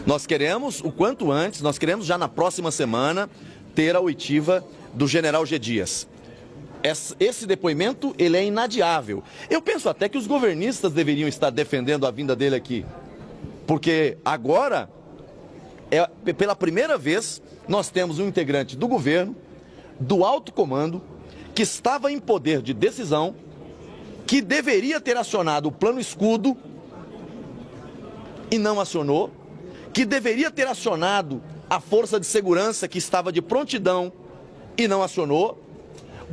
Nós queremos, o quanto antes, nós queremos já na próxima semana ter a oitiva do general G. Dias. Esse depoimento, ele é inadiável. Eu penso até que os governistas deveriam estar defendendo a vinda dele aqui. Porque agora, pela primeira vez, nós temos um integrante do governo, do alto comando, que estava em poder de decisão, que deveria ter acionado o plano escudo e não acionou, que deveria ter acionado a força de segurança que estava de prontidão e não acionou.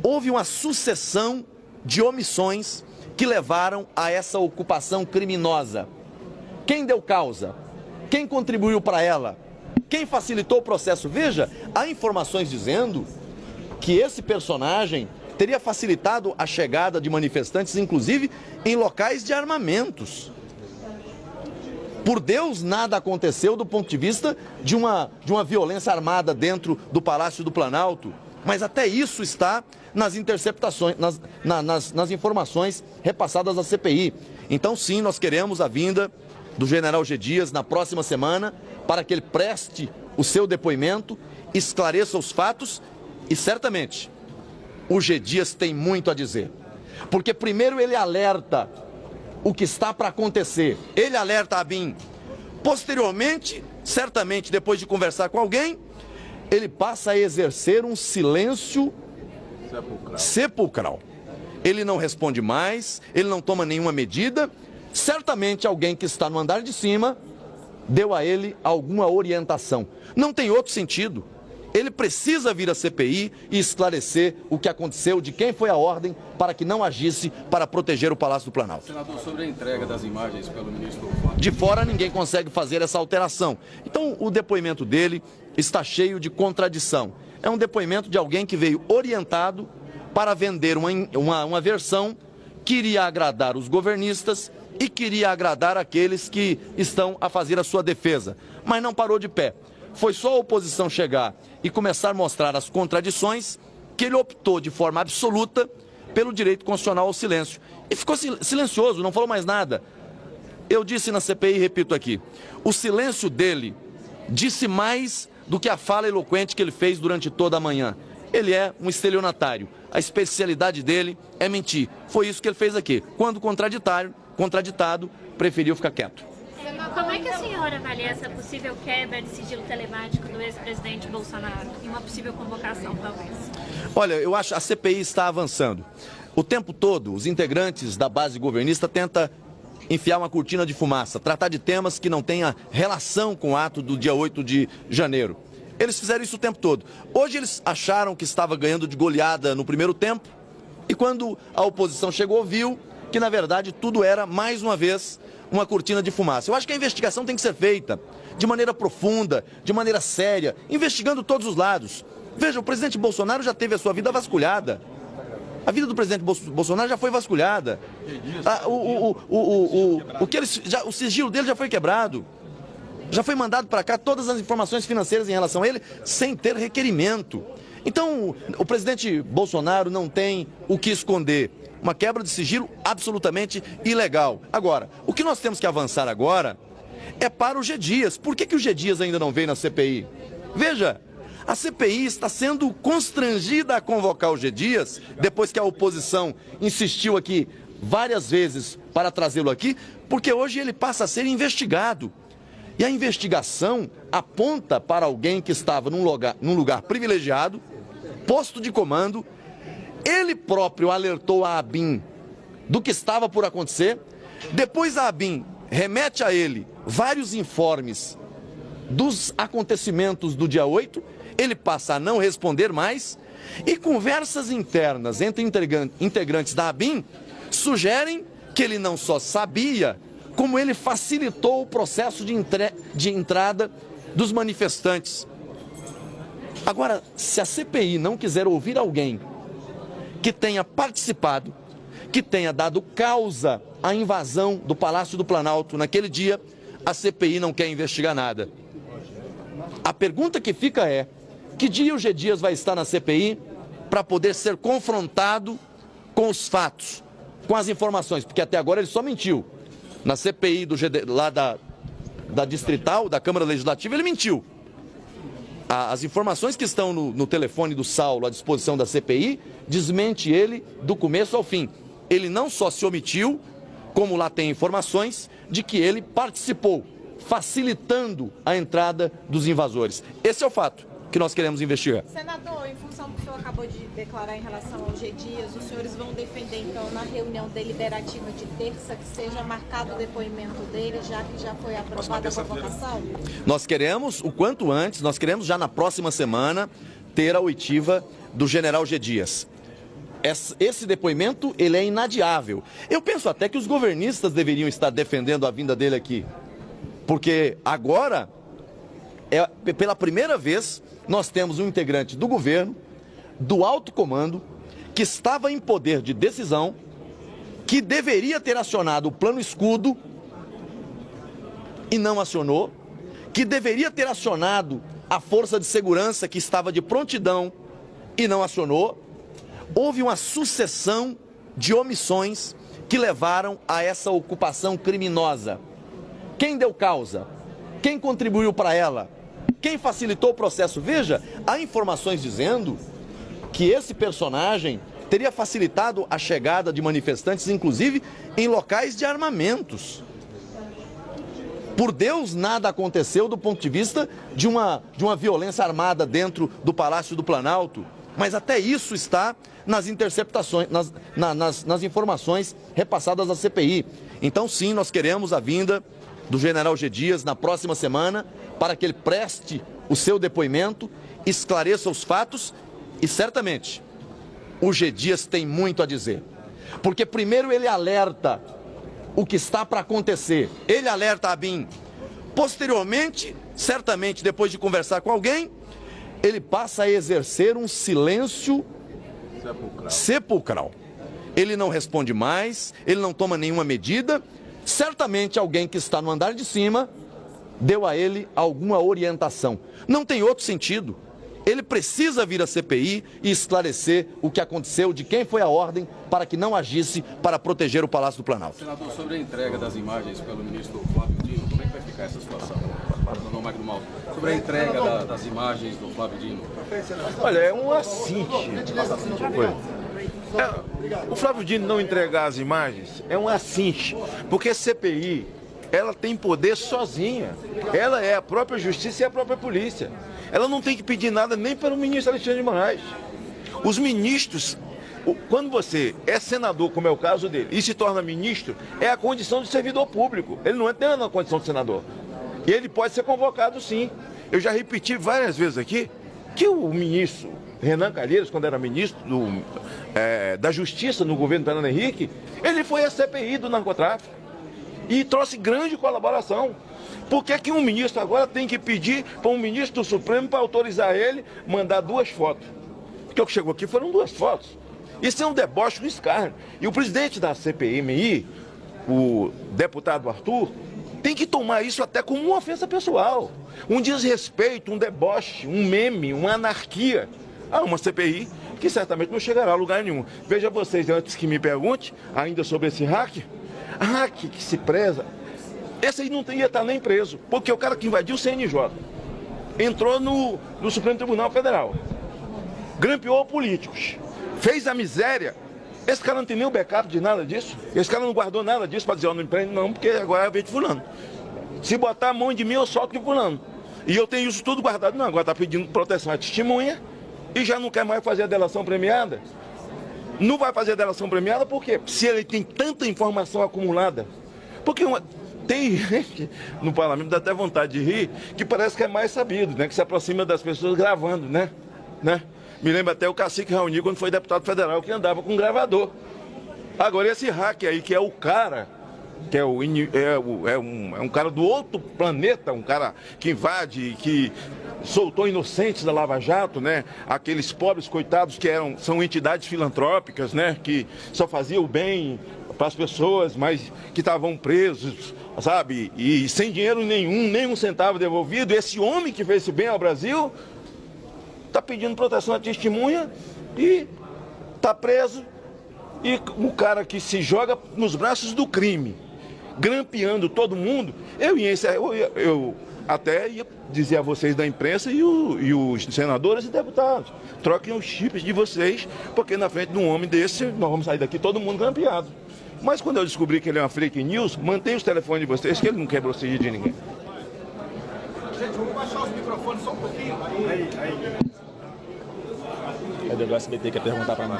Houve uma sucessão de omissões que levaram a essa ocupação criminosa. Quem deu causa? Quem contribuiu para ela? Quem facilitou o processo? Veja, há informações dizendo que esse personagem teria facilitado a chegada de manifestantes, inclusive em locais de armamentos. Por Deus, nada aconteceu do ponto de vista de uma violência armada dentro do Palácio do Planalto, mas até isso está nas interceptações, nas informações repassadas à CPI. Então, sim, nós queremos a vinda do general G. Dias na próxima semana para que ele preste o seu depoimento, esclareça os fatos e, certamente, o G. Dias tem muito a dizer. Porque, primeiro, ele alerta o que está para acontecer. Ele alerta a ABIN. Posteriormente, certamente, depois de conversar com alguém, ele passa a exercer um silêncio sepulcral. Ele não responde mais, ele não toma nenhuma medida. Certamente alguém que está no andar de cima deu a ele alguma orientação. Não tem outro sentido. Ele precisa vir à CPI e esclarecer o que aconteceu, de quem foi a ordem para que não agisse para proteger o Palácio do Planalto. Senador, sobre a entrega das imagens pelo ministro... De fora ninguém consegue fazer essa alteração. Então o depoimento dele está cheio de contradição. É um depoimento de alguém que veio orientado para vender uma versão que iria agradar os governistas e queria agradar aqueles que estão a fazer a sua defesa. Mas não parou de pé. Foi só a oposição chegar e começar a mostrar as contradições que ele optou de forma absoluta pelo direito constitucional ao silêncio. E ficou silencioso, não falou mais nada. Eu disse na CPI e repito aqui, o silêncio dele disse mais do que a fala eloquente que ele fez durante toda a manhã. Ele é um estelionatário. A especialidade dele é mentir. Foi isso que ele fez aqui. Quando contraditado, preferiu ficar quieto. Como é que a senhora avalia essa possível quebra de sigilo telemático do ex-presidente Bolsonaro e uma possível convocação, talvez? Olha, eu acho que a CPI está avançando. O tempo todo, os integrantes da base governista tentam enfiar uma cortina de fumaça, tratar de temas que não tenham relação com o ato do dia 8 de janeiro. Eles fizeram isso o tempo todo. Hoje eles acharam que estava ganhando de goleada no primeiro tempo e quando a oposição chegou, viu que na verdade tudo era, mais uma vez, uma cortina de fumaça. Eu acho que a investigação tem que ser feita de maneira profunda, de maneira séria, investigando todos os lados. Veja, o presidente Bolsonaro já teve a sua vida vasculhada. A vida do presidente Bolsonaro já foi vasculhada. O sigilo dele já foi quebrado. Já foi mandado para cá todas as informações financeiras em relação a ele, sem ter requerimento. Então, o presidente Bolsonaro não tem o que esconder. Uma quebra de sigilo absolutamente ilegal. Agora, o que nós temos que avançar agora é para o G. Dias. Por que o G. Dias ainda não veio na CPI? Veja, a CPI está sendo constrangida a convocar o G. Dias, depois que a oposição insistiu aqui várias vezes para trazê-lo aqui, porque hoje ele passa a ser investigado. E a investigação aponta para alguém que estava num lugar privilegiado, posto de comando. Ele próprio alertou a ABIN do que estava por acontecer. Depois a ABIN remete a ele vários informes dos acontecimentos do dia 8. Ele passa a não responder mais. E conversas internas entre integrantes da ABIN sugerem que ele não só sabia, como ele facilitou o processo de entrada dos manifestantes. Agora, se a CPI não quiser ouvir alguém que tenha participado, que tenha dado causa à invasão do Palácio do Planalto naquele dia, a CPI não quer investigar nada. A pergunta que fica é, que dia o G. Dias vai estar na CPI para poder ser confrontado com os fatos, com as informações, porque até agora ele só mentiu. Na CPI da Distrital, da Câmara Legislativa, ele mentiu. As informações que estão no telefone do Saulo à disposição da CPI desmente ele do começo ao fim. Ele não só se omitiu, como lá tem informações de que ele participou, facilitando a entrada dos invasores. Esse é o fato que nós queremos investigar. Senador, em função do que o senhor acabou de declarar em relação ao G. Dias, os senhores vão defender, então, na reunião deliberativa de terça, que seja marcado o depoimento dele, já que já foi aprovada a convocação? Nós queremos, o quanto antes, nós queremos já na próxima semana ter a oitiva do general G. Dias. Esse depoimento, ele é inadiável. Eu penso até que os governistas deveriam estar defendendo a vinda dele aqui. Porque agora, pela primeira vez, nós temos um integrante do governo, do alto comando, que estava em poder de decisão, que deveria ter acionado o plano escudo e não acionou, que deveria ter acionado a força de segurança que estava de prontidão e não acionou. Houve uma sucessão de omissões que levaram a essa ocupação criminosa. Quem deu causa? Quem contribuiu para ela? Quem facilitou o processo? Veja, há informações dizendo que esse personagem teria facilitado a chegada de manifestantes, inclusive em locais de armamentos. Por Deus, nada aconteceu do ponto de vista de uma violência armada dentro do Palácio do Planalto, mas até isso está nas interceptações, nas informações repassadas à CPI. Então, sim, nós queremos a vinda do general G. Dias na próxima semana para que ele preste o seu depoimento, esclareça os fatos e, certamente, o G. Dias tem muito a dizer. Porque primeiro ele alerta o que está para acontecer, ele alerta a BIM. Posteriormente, certamente, depois de conversar com alguém, ele passa a exercer um silêncio sepulcral. Ele não responde mais, ele não toma nenhuma medida. Certamente alguém que está no andar de cima deu a ele alguma orientação. Não tem outro sentido. Ele precisa vir à CPI e esclarecer o que aconteceu, de quem foi a ordem para que não agisse para proteger o Palácio do Planalto. Senador, sobre a entrega das imagens pelo ministro Flávio Dino, como é que vai ficar essa situação? Sobre a entrega das imagens do Flávio Dino. Olha, é um assinte. O Flávio Dino não entregar as imagens é um assinte, porque a CPI, ela tem poder sozinha. Ela é a própria justiça e a própria polícia. Ela não tem que pedir nada nem para o ministro Alexandre de Moraes. Os ministros, quando você é senador, como é o caso dele, e se torna ministro, é a condição de servidor público. Ele não entra na condição de senador. E ele pode ser convocado, sim. Eu já repeti várias vezes aqui que o ministro Renan Calheiros, quando era ministro da Justiça no governo do Fernando Henrique, ele foi à CPI do narcotráfico e trouxe grande colaboração. Por que que um ministro agora tem que pedir para um ministro do Supremo para autorizar ele mandar 2 fotos? Porque o que chegou aqui foram 2 fotos. Isso é um deboche, um escárnio. E o presidente da CPMI, o deputado Arthur, tem que tomar isso até como uma ofensa pessoal. Um desrespeito, um deboche, um meme, uma anarquia a uma CPI que certamente não chegará a lugar nenhum. Veja vocês, antes que me pergunte, ainda sobre esse hack que se preza, esse aí não ia estar nem preso, porque o cara que invadiu o CNJ entrou no Supremo Tribunal Federal, grampeou políticos, fez a miséria. Esse cara não tem nem o backup de nada disso. Esse cara não guardou nada disso para dizer, não empreende não, porque agora é a vez de fulano. Se botar a mão de mim, eu solto de fulano. E eu tenho isso tudo guardado. Não, agora está pedindo proteção à testemunha e já não quer mais fazer a delação premiada. Não vai fazer a delação premiada por quê? Se ele tem tanta informação acumulada. Porque tem gente no parlamento, dá até vontade de rir, que parece que é mais sabido, né? Que se aproxima das pessoas gravando, né? Me lembra até o Cacique Raoni, quando foi deputado federal, que andava com um gravador. Agora, esse hack aí, que é o cara, que é um cara do outro planeta, um cara que invade, que soltou inocentes da Lava Jato, né? Aqueles pobres coitados que são entidades filantrópicas, né? Que só faziam o bem para as pessoas, mas que estavam presos, sabe? E sem dinheiro nenhum, nem um centavo devolvido. Esse homem que fez esse bem ao Brasil está pedindo proteção à testemunha e está preso. E o cara que se joga nos braços do crime, grampeando todo mundo, eu até ia dizer a vocês da imprensa e os senadores e deputados, troquem os chips de vocês, porque na frente de um homem desse, nós vamos sair daqui todo mundo grampeado. Mas quando eu descobri que ele é uma fake news, mantenha os telefones de vocês, que ele não quebrou o sigilo de ninguém. Gente, vamos baixar os microfones só um pouquinho. É do SBT que quer perguntar para mim. O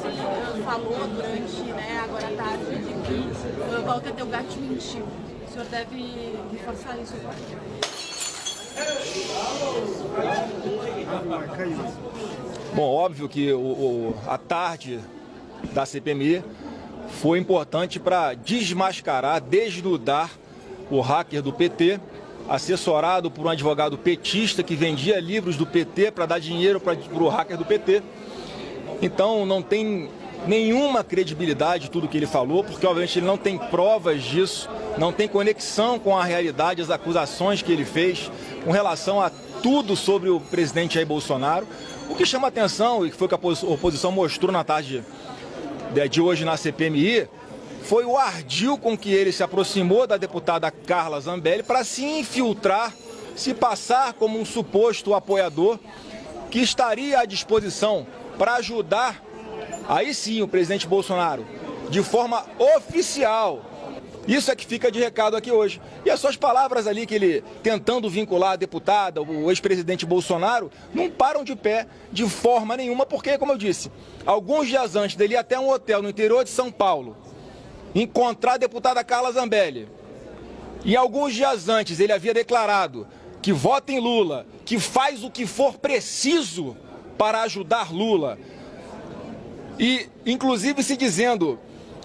senhor falou durante, agora à tarde, de que o Walter Delgatti mentiu. O senhor deve reforçar isso agora. Bom, óbvio que a tarde da CPMI foi importante para desmascarar, desnudar o hacker do PT, assessorado por um advogado petista que vendia livros do PT para dar dinheiro para o hacker do PT. Então não tem nenhuma credibilidade tudo que ele falou, porque obviamente ele não tem provas disso, não tem conexão com a realidade, as acusações que ele fez com relação a tudo sobre o presidente Jair Bolsonaro. O que chama atenção, e que foi o que a oposição mostrou na tarde de hoje na CPMI, foi o ardil com que ele se aproximou da deputada Carla Zambelli para se infiltrar, se passar como um suposto apoiador que estaria à disposição para ajudar, aí sim, o presidente Bolsonaro, de forma oficial. Isso é que fica de recado aqui hoje. E as suas palavras ali, que ele tentando vincular a deputada, o ex-presidente Bolsonaro, não param de pé de forma nenhuma, porque, como eu disse, alguns dias antes dele ir até um hotel no interior de São Paulo, encontrar a deputada Carla Zambelli, e alguns dias antes ele havia declarado que vota em Lula, que faz o que for preciso para ajudar Lula, e inclusive se dizendo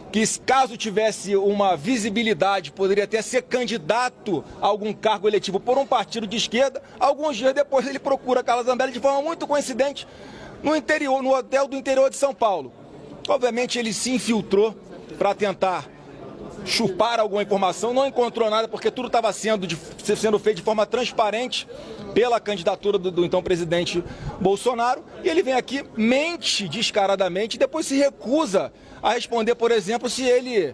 que caso tivesse uma visibilidade, poderia até ser candidato a algum cargo eletivo por um partido de esquerda. Alguns dias depois ele procura Carla Zambelli de forma muito coincidente no hotel do interior de São Paulo. Obviamente ele se infiltrou para tentar chupar alguma informação, não encontrou nada porque tudo estava sendo feito de forma transparente pela candidatura do então presidente Bolsonaro, e ele vem aqui, mente descaradamente e depois se recusa a responder, por exemplo, se ele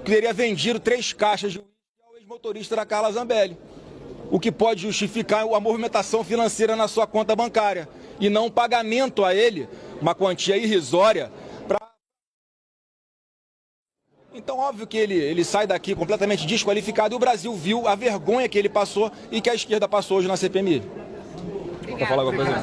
teria vendido 3 caixas de uísque ao ex-motorista da Carla Zambelli, o que pode justificar a movimentação financeira na sua conta bancária e não um pagamento a ele, uma quantia irrisória. Então, óbvio que ele sai daqui completamente desqualificado e o Brasil viu a vergonha que ele passou e que a esquerda passou hoje na CPMI. Quer falar alguma coisa?